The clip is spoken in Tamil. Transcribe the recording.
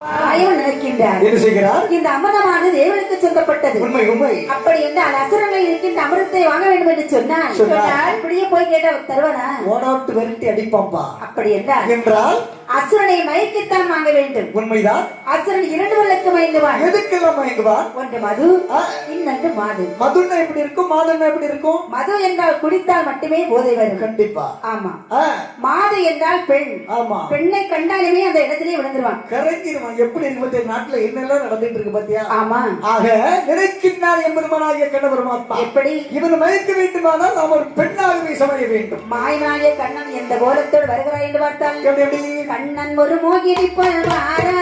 நினைக்கின்றார். என்ன செய்கிறார்? இந்த அமிர்தமானது தேவனுக்கு சொந்தப்பட்டது. உண்மை உண்மை. அப்படி என்றால் அசுரங்களில் இருக்கின்ற அமிர்தத்தை வாங்க வேண்டும் என்று சொன்னார். அப்படியே போய் கேட்டா தருவானா? ஓடாட்டு விரட்டி அடிப்பாம்பா. அப்படி என்றால் அசுரனை மயக்கித்தான் வாங்க வேண்டும். உண்மைதான். அசுரன் 2 வல்லுக்கு மயங்குவான். எதுக்கெல்லாம் மயங்குவான்? ஒன்று மது, இன்னொன்று மாது. மதுன்னா எப்படி இருக்கும்? மாதுன்னா எப்படி இருக்கும்? மது என்றால் குடித்தால் மட்டுமே போதை வரும். கண்டிப்பா. ஆமா. மாது என்றால் பெண். ஆமா. பெண்ணை கண்டாலுமே அந்த இடத்திலே விழுந்துருவான், கரைஞ்சிருவான். எப்படி இருக்கு நாட்டுல என்னெல்லாம் நடந்துட்டு இருக்கு பாத்தியா? ஆமா. ஆக நினைக்கின்றார் எம்பெருமானாகிய கண்ண பரமாத்மா. எப்படி இவன் மயக்க வேண்டுமானால் நாம் ஒரு பெண்ணாகவே சமைய வேண்டும். மாயனாகிய கண்ணன் எந்த கோலத்தோடு வருகிறாய் என்று பார்த்தால் எப்படி கண்ணன் ஒரு மோகினி போல் வாரா